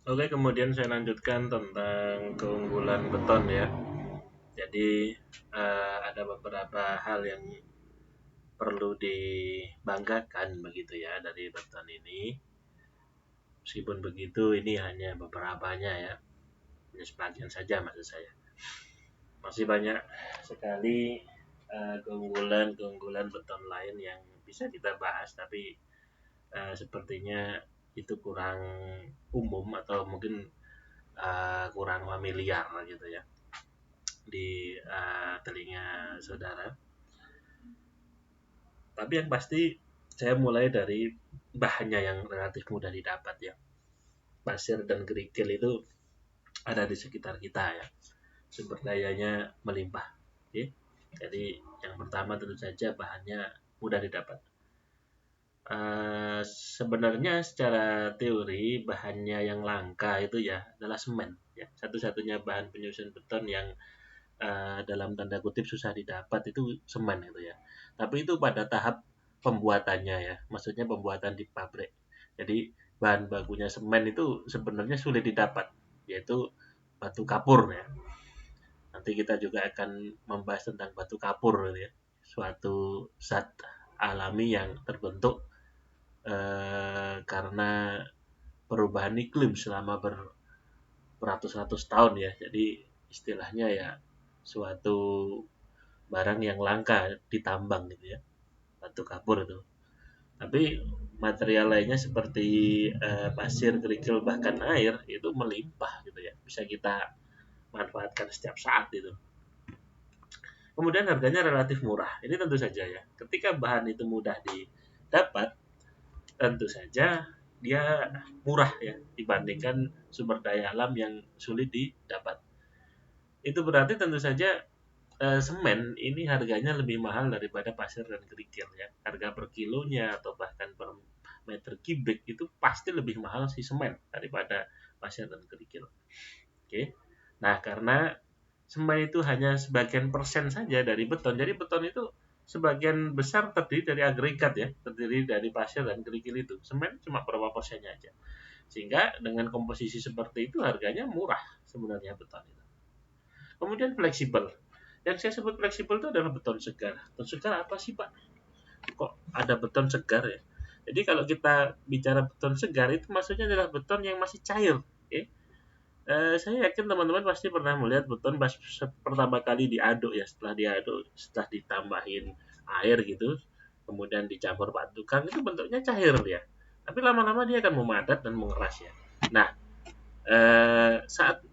Oke, kemudian saya lanjutkan tentang keunggulan beton ya. Jadi ada beberapa hal yang perlu dibanggakan begitu ya dari beton ini. Meskipun begitu, ini hanya beberapanya ya, hanya sebagian saja maksud saya. Masih banyak sekali keunggulan-keunggulan beton lain yang bisa kita bahas, tapi sepertinya itu kurang umum atau mungkin kurang familiar gitu ya di telinga saudara. Tapi yang pasti saya mulai dari bahannya yang relatif mudah didapat ya. Pasir dan kerikil itu ada di sekitar kita ya. Sumber dayanya melimpah. Oke. Jadi yang pertama tentu saja bahannya mudah didapat. Sebenarnya secara teori bahannya yang langka itu ya adalah semen ya. Satu-satunya bahan penyusun beton yang dalam tanda kutip susah didapat itu semen itu ya. Tapi itu pada tahap pembuatannya ya, maksudnya pembuatan di pabrik. Jadi bahan bakunya semen itu sebenarnya sulit didapat, yaitu batu kapur ya. Nanti kita juga akan membahas tentang batu kapur ya, suatu zat alami yang terbentuk karena perubahan iklim selama beratus-ratus tahun ya. Jadi istilahnya ya suatu barang yang langka ditambang gitu ya, batu kapur itu. Tapi material lainnya seperti pasir, kerikil, bahkan air itu melimpah gitu ya, bisa kita manfaatkan setiap saat itu. Kemudian harganya relatif murah. Ini tentu saja ya. Ketika bahan itu mudah didapat, tentu saja dia murah ya dibandingkan sumber daya alam yang sulit didapat. Itu berarti tentu saja semen ini harganya lebih mahal daripada pasir dan kerikil ya. Harga per kilonya atau bahkan per meter kubik itu pasti lebih mahal si semen daripada pasir dan kerikil. Oke. Nah, karena semen itu hanya sebagian persen saja dari beton. Jadi beton itu sebagian besar terdiri dari agregat ya, terdiri dari pasir dan kerikil itu. Semen cuma berapa persennya aja. Sehingga dengan komposisi seperti itu harganya murah sebenarnya beton itu. Kemudian fleksibel. Yang saya sebut fleksibel itu adalah beton segar. Beton segar apa sih Pak? Kok ada beton segar ya? Jadi kalau kita bicara beton segar itu maksudnya adalah beton yang masih cair. Okay? Saya yakin teman-teman pasti pernah melihat beton pas pertama kali diaduk ya, setelah diaduk, setelah ditambahin air gitu, kemudian dicampur batu tukang itu bentuknya cair ya. Tapi lama-lama dia akan memadat dan mengeras ya. Nah, saat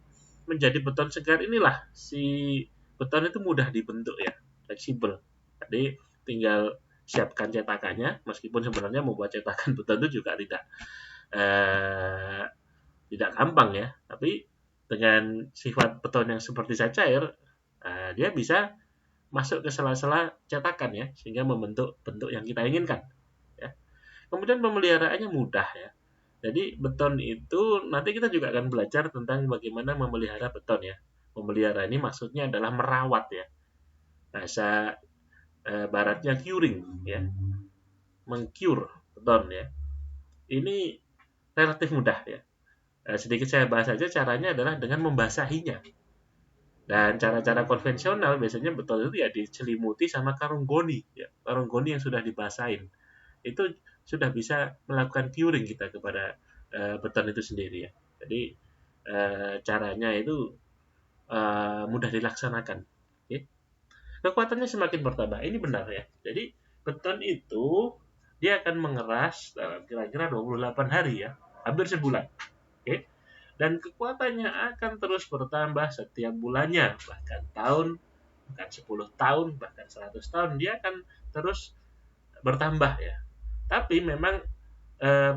menjadi beton segar inilah si beton itu mudah dibentuk ya, fleksibel. Jadi tinggal siapkan cetakannya, meskipun sebenarnya membuat cetakan beton itu juga eh, tidak gampang ya. Tapi dengan sifat beton yang seperti saya cair, dia bisa masuk ke sela-sela cetakan ya, sehingga membentuk bentuk yang kita inginkan. Ya. Kemudian pemeliharaannya mudah ya. Jadi beton itu nanti kita juga akan belajar tentang bagaimana memelihara beton ya. Memelihara ini maksudnya adalah merawat ya. Bahasa baratnya curing ya, mengcure beton ya. Ini relatif mudah ya. Sedikit saya bahas saja caranya adalah dengan membasahinya. Dan cara-cara konvensional biasanya beton itu ya diselimuti sama karung goni ya. Karung goni yang sudah dibasahin. Itu sudah bisa melakukan curing kita kepada beton itu sendiri ya. Jadi caranya itu mudah dilaksanakan. Okay. Kekuatannya semakin bertambah. Ini benar ya. Jadi beton itu dia akan mengeras dalam kira-kira 28 hari ya, hampir sebulan. Okay. Dan kekuatannya akan terus bertambah setiap bulannya, bahkan tahun, bahkan 10 tahun, bahkan 100 tahun dia akan terus bertambah ya. Tapi memang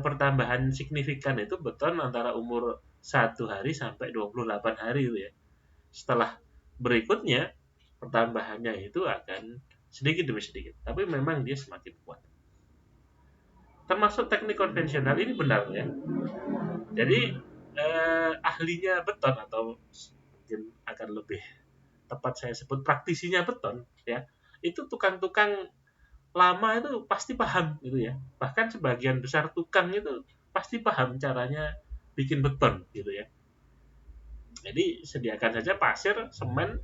pertambahan signifikan itu beton antara umur 1 hari sampai 28 hari itu ya. Setelah berikutnya pertambahannya itu akan sedikit demi sedikit, tapi memang dia semakin kuat. Termasuk teknik konvensional ini benar ya. Jadi ahlinya beton atau mungkin akan lebih tepat saya sebut praktisinya beton ya. Itu tukang-tukang lama itu pasti paham gitu ya. Bahkan sebagian besar tukang itu pasti paham caranya bikin beton gitu ya. Jadi sediakan saja pasir, semen,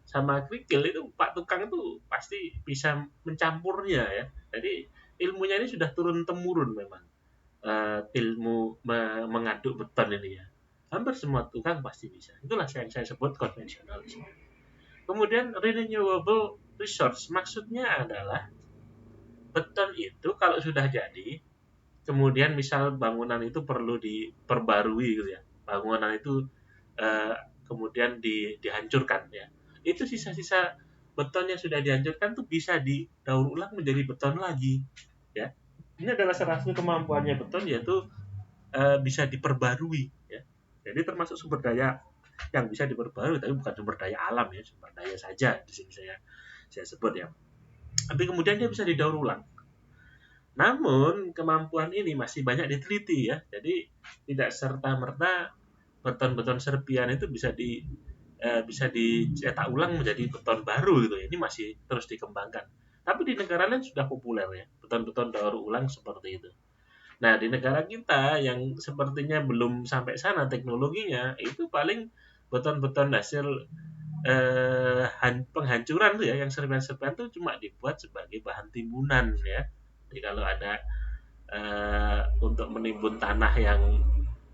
sama kerikil, itu Pak Tukang itu pasti bisa mencampurnya ya. Jadi ilmunya ini sudah turun temurun memang. Ilmu mengaduk beton ini ya. Hampir semua tukang pasti bisa. Itulah yang saya sebut konvensionalisme. Kemudian renewable resource maksudnya adalah beton itu kalau sudah jadi, kemudian misal bangunan itu perlu diperbarui gitu ya. Bangunan itu eh, kemudian dihancurkan ya. Itu sisa-sisa beton yang sudah dihancurkan tuh bisa didaur ulang menjadi beton lagi ya. Ini adalah salah satu kemampuannya beton, yaitu bisa diperbarui ya. Jadi termasuk sumber daya yang bisa diperbarui, tapi bukan sumber daya alam ya, sumber daya saja di sini saya sebut ya. Tapi kemudian dia bisa didaur ulang. Namun kemampuan ini masih banyak diteliti ya. Jadi tidak serta merta beton-beton serpian itu bisa dicetak ulang menjadi beton baru gitu ya. Ini masih terus dikembangkan. Tapi di negara lain sudah populer ya, beton-beton daur ulang seperti itu. Nah, di negara kita yang sepertinya belum sampai sana teknologinya, itu paling beton-beton hasil penghancuran tuh ya, yang serpian-serpian tuh cuma dibuat sebagai bahan timbunan ya. Jadi kalau ada untuk menimbun tanah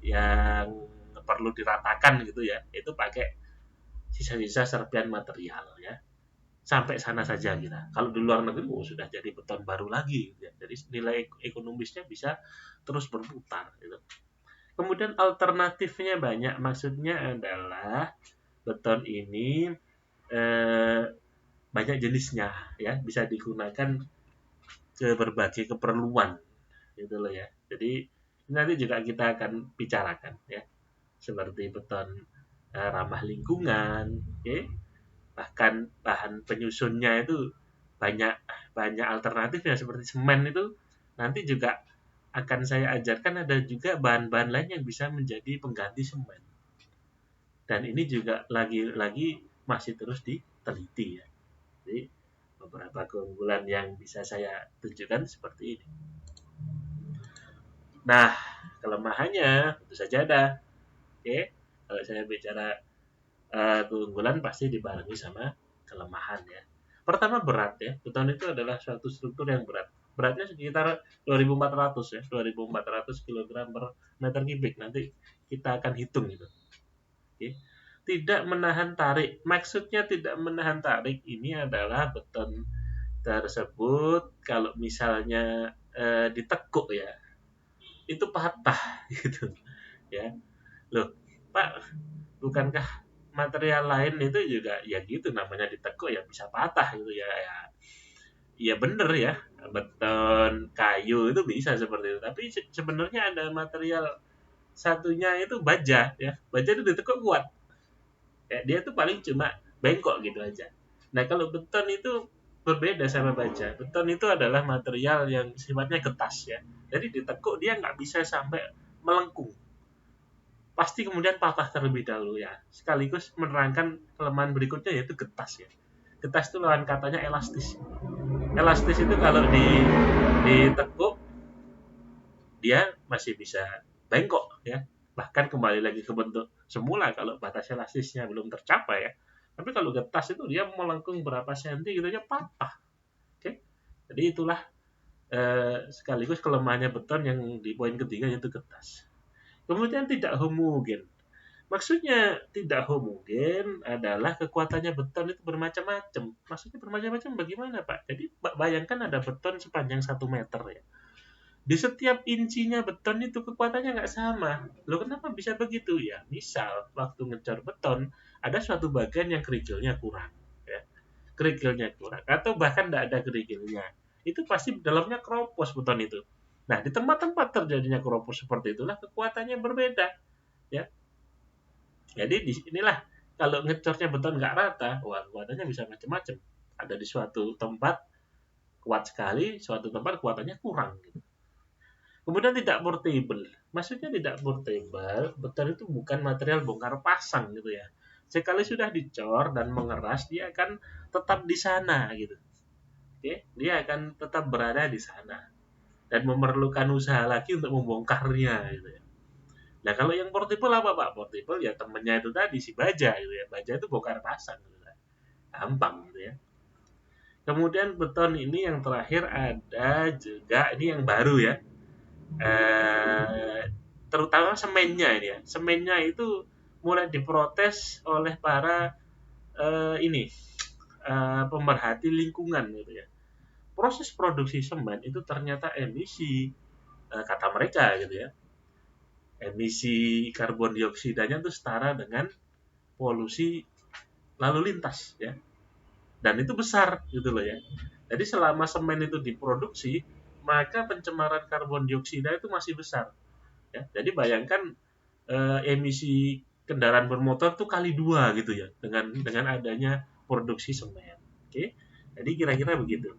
yang perlu diratakan gitu ya, itu pakai sisa-sisa serpian material ya. Sampai sana saja kita. Kalau di luar negeri sudah jadi beton baru lagi ya. Jadi nilai ekonomisnya bisa terus berputar gitu. Kemudian alternatifnya banyak. Maksudnya adalah beton ini eh, banyak jenisnya ya, bisa digunakan ke berbagai keperluan gitu loh ya. Jadi nanti juga kita akan bicarakan ya, seperti beton ramah lingkungan, okay? Bahkan bahan penyusunnya itu banyak banyak alternatifnya, seperti semen itu nanti juga akan saya ajarkan, ada juga bahan-bahan lain yang bisa menjadi pengganti semen. Dan ini juga lagi-lagi masih terus diteliti ya. Jadi beberapa keunggulan yang bisa saya tunjukkan seperti ini. Nah, kelemahannya tentu saja ada. Oke, kalau saya bicara keunggulan pasti dibarengi sama kelemahan ya. Pertama berat ya. Beton itu adalah suatu struktur yang berat. Beratnya sekitar 2.400 ya, 2.400 kg per meter kubik. Nanti kita akan hitung itu. Oke. Tidak menahan tarik. Maksudnya tidak menahan tarik ini adalah beton tersebut kalau misalnya ditekuk ya, itu patah gitu ya. Loh, Pak, bukankah material lain itu juga ya gitu, namanya ditekuk ya bisa patah gitu ya. Ya bener ya, beton, kayu itu bisa seperti itu. Tapi sebenarnya ada material satunya itu baja ya. Baja itu ditekuk kuat. Ya, dia tuh paling cuma bengkok gitu aja. Nah, kalau beton itu berbeda sama baja. Beton itu adalah material yang sifatnya getas ya. Jadi ditekuk dia nggak bisa sampai melengkung, pasti kemudian patah terlebih dahulu ya. Sekaligus menerangkan kelemahan berikutnya, yaitu getas ya. Getas itu lawan katanya elastis. Elastis itu kalau ditekuk dia masih bisa bengkok ya. Bahkan kembali lagi ke bentuk semula kalau batas elastisnya belum tercapai ya. Tapi kalau getas itu dia melengkung berapa senti gitu aja patah. Oke. Jadi itulah sekaligus kelemahannya beton yang di poin ketiga, yaitu getas. Kemudian tidak homogen. Maksudnya tidak homogen adalah kekuatannya beton itu bermacam-macam. Maksudnya bermacam-macam bagaimana, Pak? Jadi bayangkan ada beton sepanjang 1 meter ya. Di setiap incinya beton itu kekuatannya nggak sama. Loh, kenapa bisa begitu ya? Misal waktu ngecor beton ada suatu bagian yang kerikilnya kurang, ya. Kerikilnya kurang atau bahkan tidak ada kerikilnya. Itu pasti dalamnya keropos beton itu. Nah, di tempat-tempat terjadinya keropos seperti itulah kekuatannya berbeda, ya. Jadi di inilah kalau ngecornya beton nggak rata, wah kuatannya bisa macam-macam. Ada di suatu tempat kuat sekali, suatu tempat kuatannya kurang. Gitu. Kemudian tidak portable. Maksudnya tidak portable, beton itu bukan material bongkar pasang gitu ya. Sekali sudah dicor dan mengeras, dia akan tetap di sana gitu. Oke, dia akan tetap berada di sana dan memerlukan usaha lagi untuk membongkarnya gitu ya. Nah kalau yang portable apa Pak? Portable ya temennya itu tadi si baja gitu ya. Baja itu bongkar pasang gitu kan. Gampang gitu ya. Kemudian beton ini yang terakhir ada juga ini yang baru ya. Eh, Terutama semennya ini ya. Semennya itu mulai diprotes oleh para ini pemerhati lingkungan gitu ya. Proses produksi semen itu ternyata emisi kata mereka gitu ya. Emisi karbon dioksidanya itu setara dengan polusi lalu lintas ya. Dan itu besar gitu loh ya. Jadi selama semen itu diproduksi, maka pencemaran karbon dioksida itu masih besar ya. Jadi bayangkan emisi kendaraan bermotor tuh kali dua gitu ya dengan adanya produksi semen. Oke. Jadi kira-kira begitu.